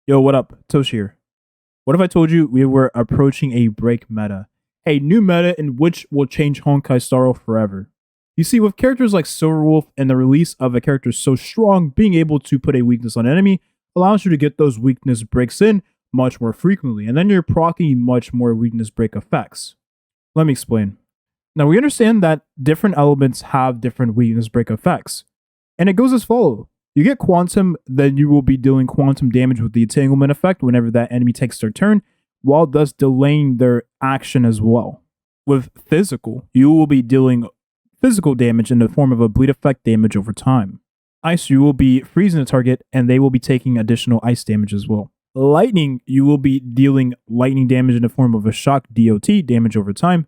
Yo, what up? Tosh here. What if I told you we were approaching a break meta? A new meta in which will change Honkai Star Rail forever. You see, with characters like Silverwolf and the release of a character so strong, being able to put a weakness on an enemy allows you to get those weakness breaks in much more frequently, and then you're proccing much more weakness break effects. Let me explain. Now, we understand that different elements have different weakness break effects, and it goes as follows. You get quantum, then you will be dealing quantum damage with the entanglement effect whenever that enemy takes their turn, while thus delaying their action as well. With physical, you will be dealing physical damage in the form of a bleed effect damage over time. Ice, you will be freezing the target, and they will be taking additional ice damage as well. Lightning, you will be dealing lightning damage in the form of a shock DOT damage over time.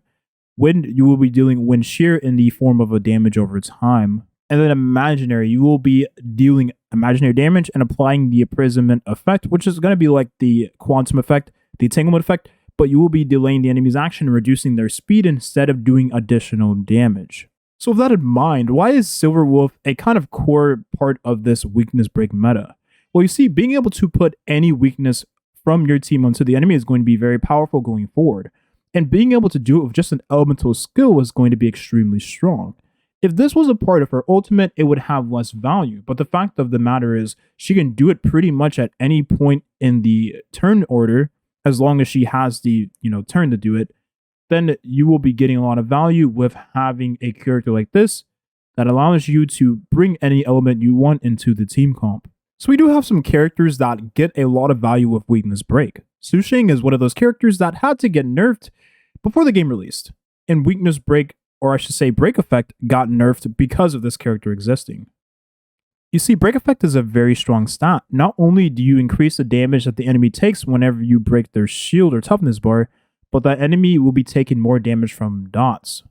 Wind, you will be dealing wind shear in the form of a damage over time. And then imaginary, you will be dealing imaginary damage and applying the imprisonment effect, which is going to be like the quantum effect, the entanglement effect, but you will be delaying the enemy's action and reducing their speed instead of doing additional damage. So with that in mind, why is Silverwolf a kind of core part of this weakness break meta? Well, you see, being able to put any weakness from your team onto the enemy is going to be very powerful going forward. And being able to do it with just an elemental skill is going to be extremely strong. If this was a part of her ultimate, it would have less value. But the fact of the matter is, she can do it pretty much at any point in the turn order, as long as she has the turn to do it. Then you will be getting a lot of value with having a character like this that allows you to bring any element you want into the team comp. So we do have some characters that get a lot of value with weakness break. Sushing is one of those characters that had to get nerfed before the game released, and weakness break, or I should say break effect, got nerfed because of this character existing. You see, break effect is a very strong stat. Not only do you increase the damage that the enemy takes whenever you break their shield or toughness bar, but that enemy will be taking more damage from dots.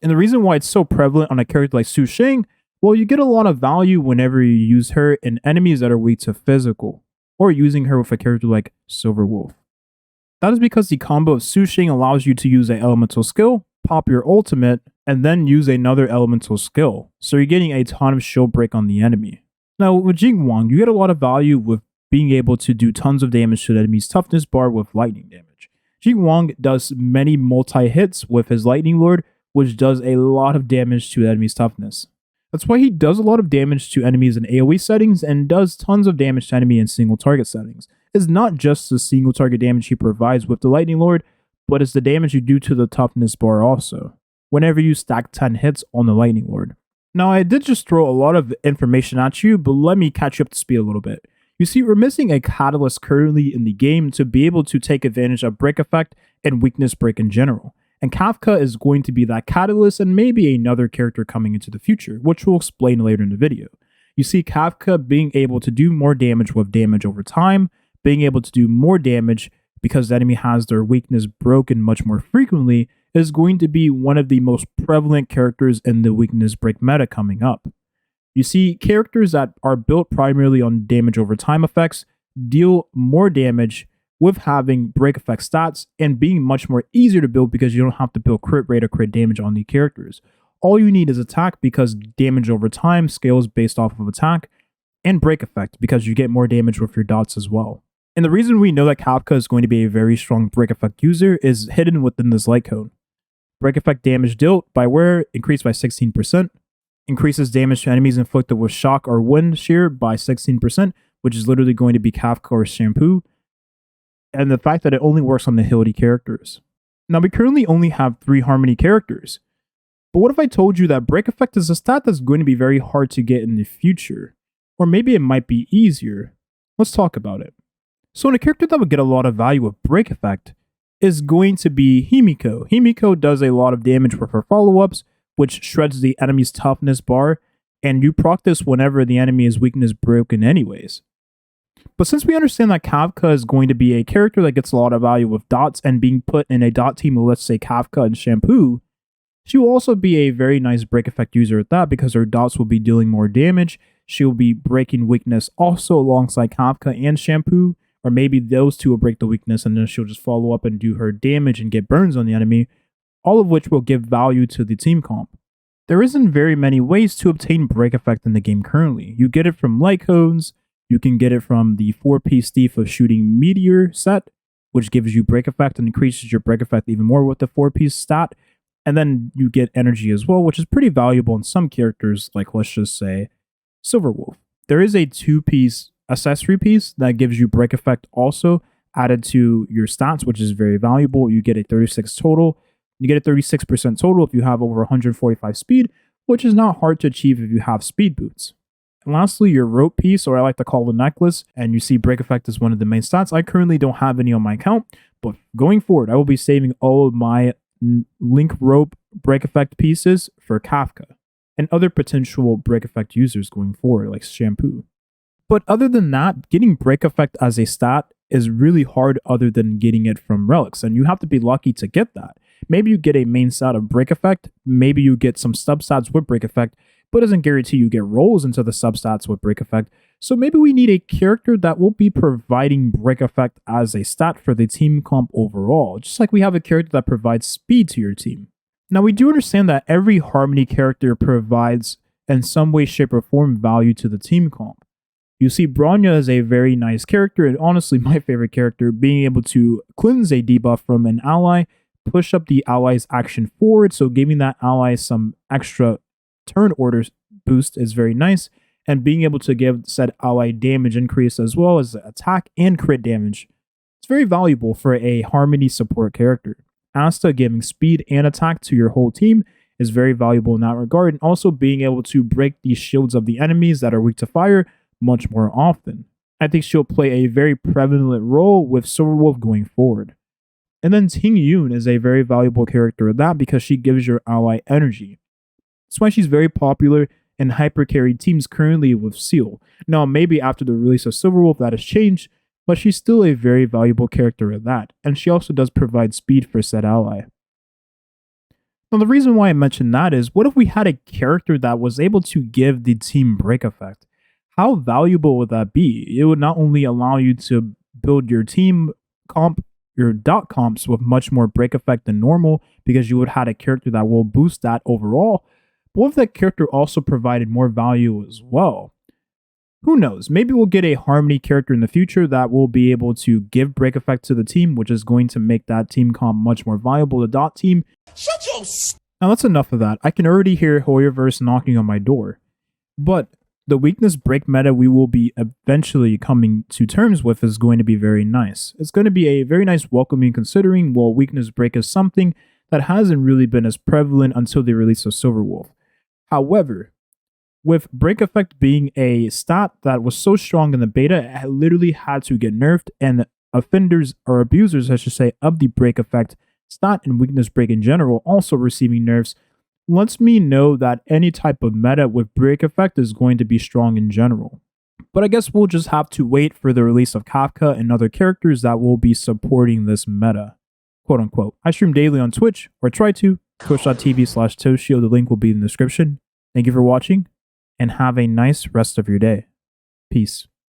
And the reason why it's so prevalent on a character like Su Shing, well, you get a lot of value whenever you use her in enemies that are weak to physical, or using her with a character like Silverwolf. That is because the combo of Su Shing allows you to use an elemental skill, pop your ultimate, and then use another elemental skill, so you're getting a ton of shield break on the enemy. Now, with Jing Wang, you get a lot of value with being able to do tons of damage to the enemy's toughness bar with lightning damage. Jing Wang does many multi-hits with his Lightning Lord, which does a lot of damage to the enemy's toughness. That's why he does a lot of damage to enemies in AoE settings and does tons of damage to enemy in single target settings. It's not just the single target damage he provides with the Lightning Lord, but it's the damage you do to the toughness bar also, whenever you stack 10 hits on the Lightning Lord. Now, I did just throw a lot of information at you, but let me catch you up to speed a little bit. You see, we're missing a catalyst currently in the game to be able to take advantage of break effect and weakness break in general. And Kafka is going to be that catalyst, and maybe another character coming into the future, which we'll explain later in the video. You see, Kafka being able to do more damage with damage over time, being able to do more damage because the enemy has their weakness broken much more frequently, is going to be one of the most prevalent characters in the weakness break meta coming up. You see, characters that are built primarily on damage over time effects deal more damage with having break effect stats and being much more easier to build because you don't have to build crit rate or crit damage on the characters. All you need is attack because damage over time scales based off of attack, and break effect because you get more damage with your dots as well. And the reason we know that Kafka is going to be a very strong break effect user is hidden within this light cone. Break effect damage dealt by wear increased by 16%, increases damage to enemies inflicted with shock or wind shear by 16%, which is literally going to be Kafka or Shampoo, and the fact that it only works on the Hildy characters. Now, we currently only have 3 Harmony characters, but what if I told you that break effect is a stat that's going to be very hard to get in the future? Or maybe it might be easier. Let's talk about it. So, in a character that would get a lot of value with break effect is going to be Himiko. Himiko does a lot of damage with her follow-ups, which shreds the enemy's toughness bar, and you proc this whenever the enemy is weakness broken anyways. But since we understand that Kafka is going to be a character that gets a lot of value with dots and being put in a dot team of, let's say, Kafka and Shampoo, she will also be a very nice break effect user at that because her dots will be dealing more damage. She will be breaking weakness also alongside Kafka and Shampoo, or maybe those two will break the weakness and then she'll just follow up and do her damage and get burns on the enemy, all of which will give value to the team comp. There isn't very many ways to obtain break effect in the game currently. You get it from light cones, You can get it from the 4-piece Thief of Shooting Meteor set, which gives you break effect and increases your break effect even more with the 4-piece stat. And then you get energy as well, which is pretty valuable in some characters, like let's just say Silverwolf. There is a 2-piece accessory piece that gives you break effect also added to your stats, which is very valuable. You get a 36 total. You get a 36% total if you have over 145 speed, which is not hard to achieve if you have speed boots. And lastly, your rope piece, or I like to call the necklace, and you see break effect as one of the main stats. I currently don't have any on my account, but going forward, I will be saving all of my link rope break effect pieces for Kafka and other potential break effect users going forward, like Shampoo. But other than that, getting break effect as a stat is really hard other than getting it from relics, and you have to be lucky to get that. Maybe you get a main stat of break effect, maybe you get some substats with break effect, but doesn't guarantee you get rolls into the substats with break effect. So maybe we need a character that will be providing break effect as a stat for the team comp overall, just like we have a character that provides speed to your team. Now we do understand that every Harmony character provides in some way, shape, or form value to the team comp. You see Bronya is a very nice character, and honestly my favorite character, being able to cleanse a debuff from an ally, push up the ally's action forward, so giving that ally some extra turn order boost is very nice, and being able to give said ally damage increase as well as attack and crit damage. It's very valuable for a Harmony support character. Asta giving speed and attack to your whole team is very valuable in that regard, and also being able to break the shields of the enemies that are weak to fire much more often. I think she'll play a very prevalent role with Silverwolf going forward. And then Ting Yun is a very valuable character of that because she gives your ally energy. That's why she's very popular in hyper-carried teams currently with Seal. Now, maybe after the release of Silverwolf that has changed, but she's still a very valuable character at that, and she also does provide speed for said ally. Now, the reason why I mentioned that is, what if we had a character that was able to give the team break effect? How valuable would that be? It would not only allow you to build your team comp, your dot comps with much more break effect than normal, because you would have a character that will boost that overall, but what if that character also provided more value as well? Who knows? Maybe we'll get a Harmony character in the future that will be able to give break effect to the team, which is going to make that team comp much more valuable, the dot team. Shut your Now that's enough of that. I can already hear Hoyoverse knocking on my door. But the weakness break meta we will be eventually coming to terms with is going to be very nice. It's going to be a very nice welcoming, considering, well, weakness break is something that hasn't really been as prevalent until the release of Silverwolf. However, with break effect being a stat that was so strong in the beta, it literally had to get nerfed, and offenders or abusers, I should say, of the break effect stat and weakness break in general also receiving nerfs, lets me know that any type of meta with break effect is going to be strong in general. But I guess we'll just have to wait for the release of Kafka and other characters that will be supporting this meta, quote unquote. I stream daily on Twitch, or try to, twitch.tv/Toshio. The link will be in the description. Thank you for watching, and have a nice rest of your day. Peace.